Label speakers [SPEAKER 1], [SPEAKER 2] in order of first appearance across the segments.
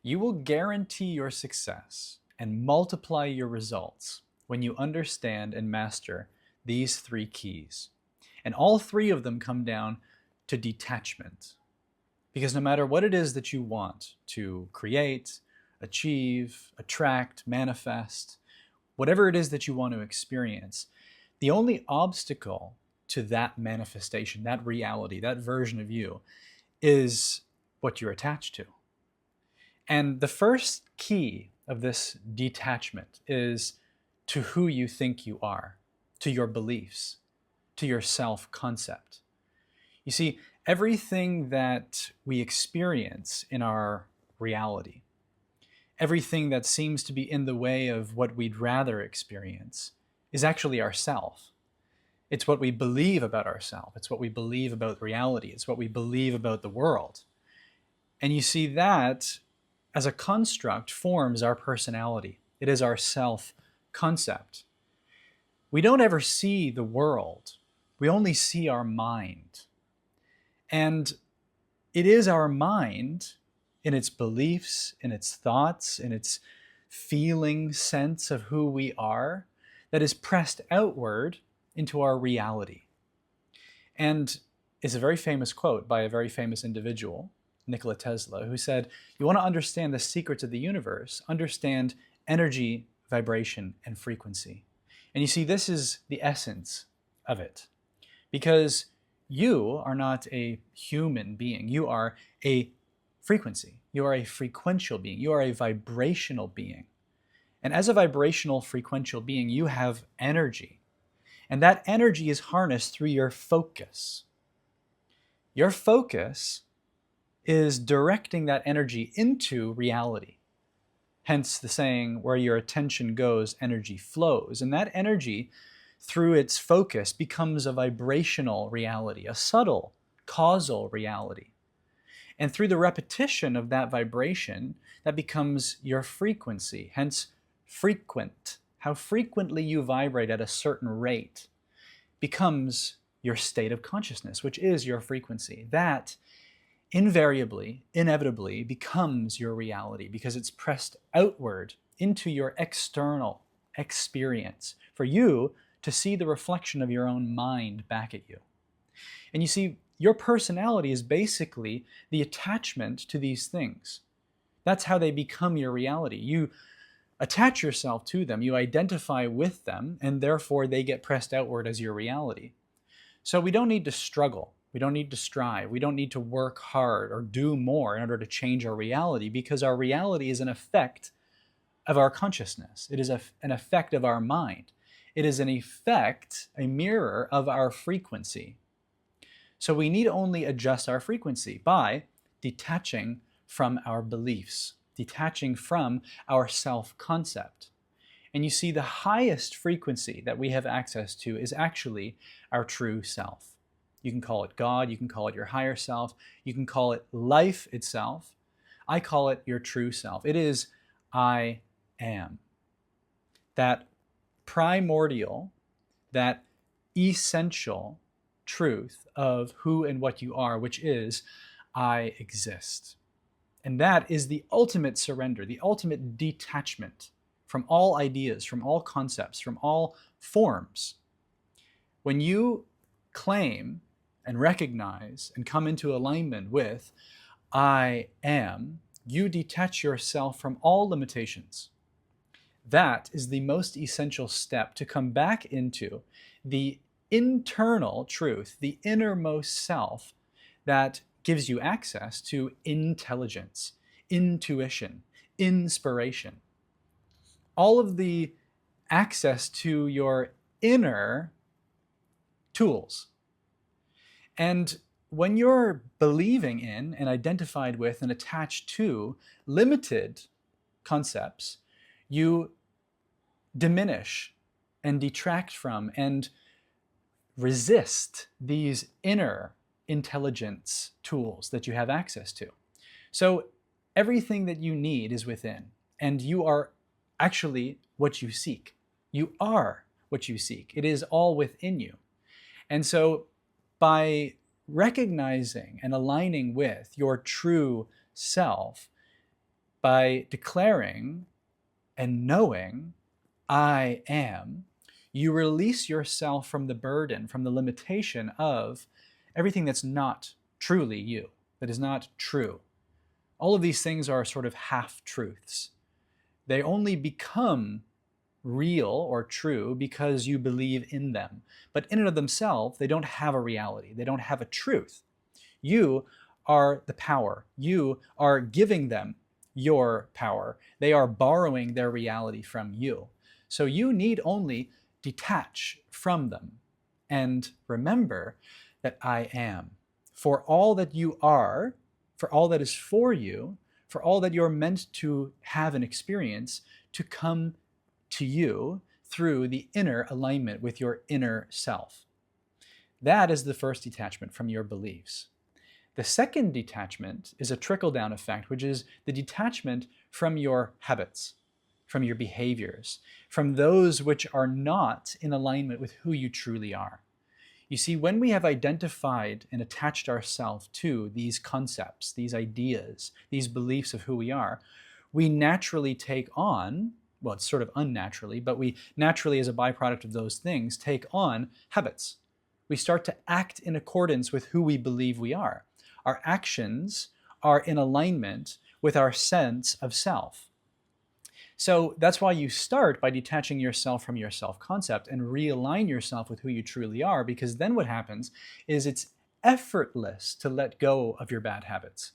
[SPEAKER 1] You will guarantee your success and multiply your results when you understand and master these three keys. And all three of them come down to detachment. Because no matter what it is that you want to create, achieve, attract, manifest, whatever it is that you want to experience, the only obstacle to that manifestation, that reality, that version of you, is what you're attached to. And the first key of this detachment is to who you think you are, to your beliefs, to your self-concept. You see, everything that we experience in our reality, everything that seems to be in the way of what we'd rather experience, is actually ourself. It's what we believe about ourselves. It's what we believe about reality. It's what we believe about the world. And you see that as a construct forms our personality. It is our self-concept. We don't ever see the world. We only see our mind. And it is our mind, in its beliefs, in its thoughts, in its feeling sense of who we are, that is pressed outward into our reality. And it's a very famous quote by a very famous individual, Nikola Tesla, who said, you want to understand the secrets of the universe, understand energy, vibration, and frequency. And you see, this is the essence of it. Because you are not a human being. You are a frequency. You are a frequential being. You are a vibrational being. And as a vibrational frequential being, you have energy. And that energy is harnessed through your focus. Your focus is directing that energy into reality. Hence the saying, where your attention goes, energy flows. And that energy, through its focus, becomes a vibrational reality, a subtle causal reality. And through the repetition of that vibration, that becomes your frequency, hence frequent. How frequently you vibrate at a certain rate becomes your state of consciousness, which is your frequency. That invariably, inevitably becomes your reality because it's pressed outward into your external experience for you to see the reflection of your own mind back at you. And you see, your personality is basically the attachment to these things. That's how they become your reality. You attach yourself to them, you identify with them, and therefore they get pressed outward as your reality. So we don't need to struggle. We don't need to strive. We don't need to work hard or do more in order to change our reality, because our reality is an effect of our consciousness. It is an effect of our mind. It is an effect, a mirror of our frequency. So we need only adjust our frequency by detaching from our beliefs, detaching from our self-concept. And you see, the highest frequency that we have access to is actually our true self. You can call it God, you can call it your higher self, you can call it life itself. I call it your true self. It is I am. That primordial, that essential truth of who and what you are, which is I exist. And that is the ultimate surrender, the ultimate detachment from all ideas, from all concepts, from all forms. When you claim and recognize and come into alignment with I am, you detach yourself from all limitations. That is the most essential step to come back into the internal truth, the innermost self that gives you access to intelligence, intuition, inspiration. All of the access to your inner tools. And when you're believing in and identified with and attached to limited concepts, you diminish and detract from and resist these inner intelligence tools that you have access to. So everything that you need is within, and you are actually what you seek. You are what you seek. It is all within you. And so by recognizing and aligning with your true self, By declaring and knowing, I am, you release yourself from the burden, from the limitation of everything that's not truly you, that is not true. All of these things are sort of half-truths. They only become real or true because you believe in them. But in and of themselves, they don't have a reality. They don't have a truth. You are the power. You are giving them your power. They are borrowing their reality from you. So you need only detach from them and remember that I am. For all that you are, for all that is for you, for all that you're meant to have and experience, to come to you through the inner alignment with your inner self. That is the first detachment from your beliefs. The second detachment is a trickle-down effect, which is the detachment from your habits, from your behaviors, from those which are not in alignment with who you truly are. You see, when we have identified and attached ourselves to these concepts, these ideas, these beliefs of who we are, we naturally take on, well, it's sort of unnaturally, but we naturally, as a byproduct of those things, take on habits. We start to act in accordance with who we believe we are. Our actions are in alignment with our sense of self. So that's why you start by detaching yourself from your self-concept and realign yourself with who you truly are, because then what happens is it's effortless to let go of your bad habits.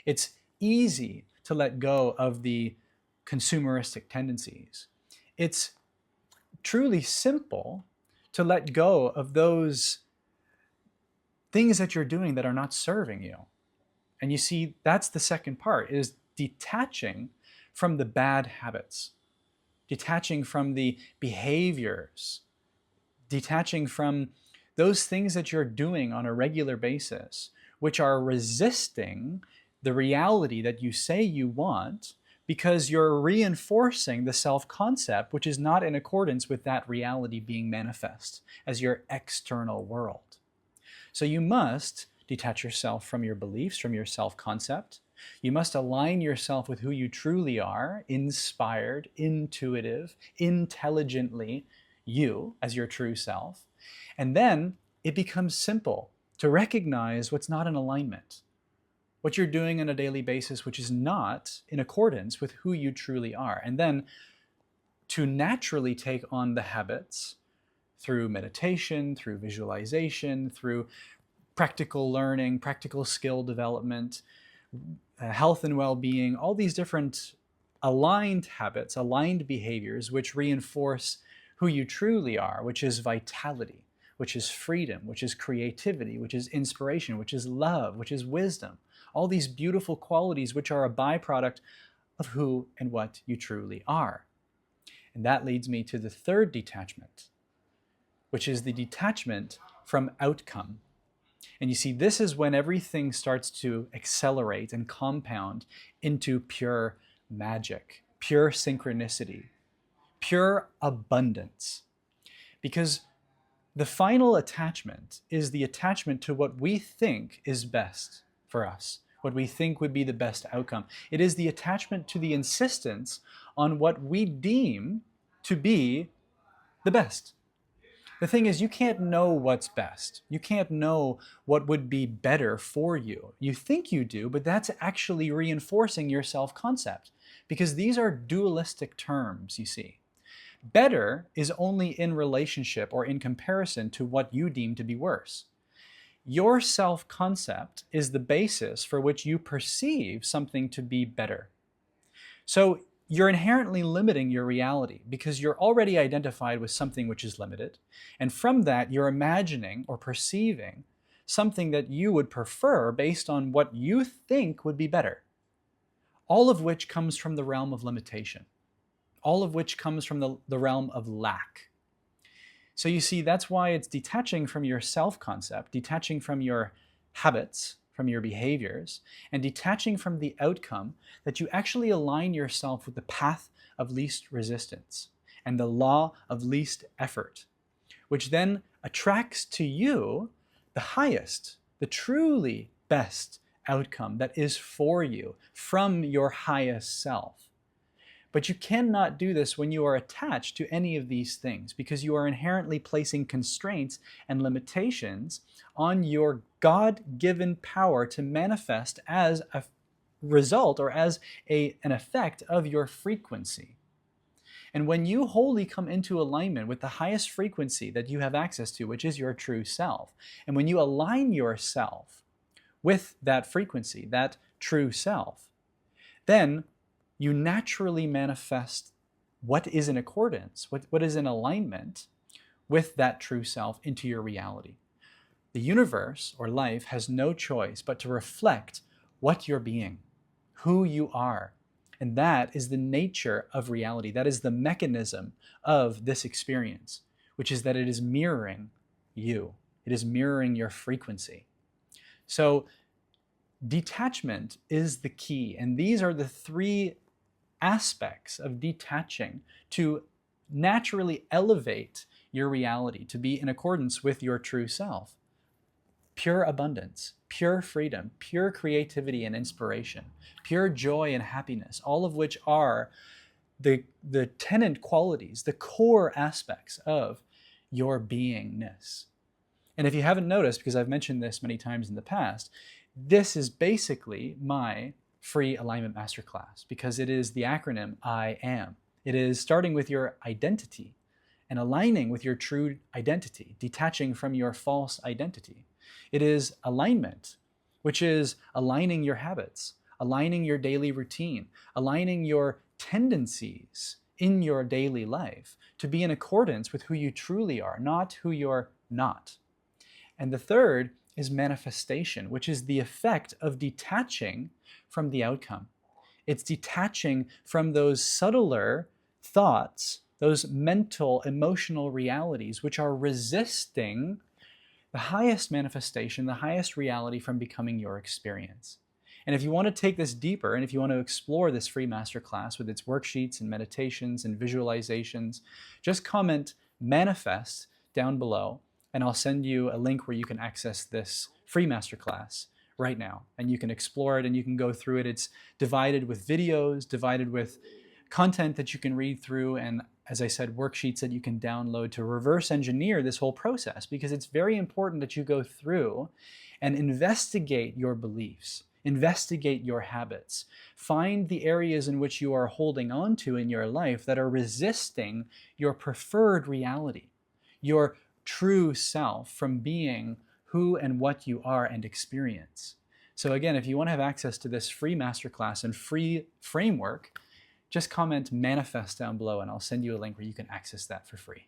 [SPEAKER 1] It's easy to let go of the consumeristic tendencies. It's truly simple to let go of those things that you're doing that are not serving you. And you see, that's the second part, is detaching from the bad habits, detaching from the behaviors, detaching from those things that you're doing on a regular basis, which are resisting the reality that you say you want, because you're reinforcing the self-concept, which is not in accordance with that reality being manifest as your external world. So you must detach yourself from your beliefs, from your self-concept. You must align yourself with who you truly are, inspired, intuitive, intelligently you as your true self. And then it becomes simple to recognize what's not in alignment, what you're doing on a daily basis, which is not in accordance with who you truly are. And then to naturally take on the habits through meditation, through visualization, through practical learning, practical skill development, health and well-being, all these different aligned habits, aligned behaviors, which reinforce who you truly are, which is vitality, which is freedom, which is creativity, which is inspiration, which is love, which is wisdom. All these beautiful qualities which are a byproduct of who and what you truly are. And that leads me to the third detachment, which is the detachment from outcome. And you see, this is when everything starts to accelerate and compound into pure magic, pure synchronicity, pure abundance. Because the final attachment is the attachment to what we think is best for us, what we think would be the best outcome. It is the attachment to the insistence on what we deem to be the best. The thing is, you can't know what's best. You can't know what would be better for you. You think you do, but that's actually reinforcing your self-concept, because these are dualistic terms, you see. Better is only in relationship or in comparison to what you deem to be worse. Your self-concept is the basis for which you perceive something to be better. So you're inherently limiting your reality because you're already identified with something which is limited. And from that, you're imagining or perceiving something that you would prefer based on what you think would be better. All of which comes from the realm of limitation. All of which comes from the realm of lack. So you see, that's why it's detaching from your self-concept, detaching from your habits, from your behaviors, and detaching from the outcome, that you actually align yourself with the path of least resistance and the law of least effort, which then attracts to you the highest, the truly best outcome that is for you from your highest self. But you cannot do this when you are attached to any of these things, because you are inherently placing constraints and limitations on your God-given power to manifest as a result or as an effect of your frequency. And when you wholly come into alignment with the highest frequency that you have access to, which is your true self, and when you align yourself with that frequency, that true self, then you naturally manifest what is in accordance, what is in alignment with that true self into your reality. The universe or life has no choice but to reflect what you're being, who you are. And that is the nature of reality. That is the mechanism of this experience, which is that it is mirroring you. It is mirroring your frequency. So detachment is the key. And these are the three aspects of detaching to naturally elevate your reality, to be in accordance with your true self. Pure abundance, pure freedom, pure creativity and inspiration, pure joy and happiness, all of which are the tenant qualities, the core aspects of your beingness. And if you haven't noticed, because I've mentioned this many times in the past, this is basically my free alignment masterclass, because it is the acronym I am. It is starting with your identity and aligning with your true identity, detaching from your false identity. It is alignment, which is aligning your habits, aligning your daily routine, aligning your tendencies in your daily life to be in accordance with who you truly are, not who you're not. And the third is manifestation, which is the effect of detaching from the outcome. It's detaching from those subtler thoughts, those mental, emotional realities, which are resisting the highest manifestation, the highest reality from becoming your experience. And if you want to take this deeper, and if you want to explore this free masterclass with its worksheets and meditations and visualizations, just comment manifest down below, and I'll send you a link where you can access this free masterclass right now. And you can explore it and you can go through it. It's divided with videos, divided with content that you can read through, and as I said, worksheets that you can download to reverse engineer this whole process, because it's very important that you go through and investigate your beliefs, investigate your habits, find the areas in which you are holding on to in your life that are resisting your preferred reality, your true self from being who and what you are and experience. So again, if you want to have access to this free masterclass and free framework, just comment manifest down below and I'll send you a link where you can access that for free.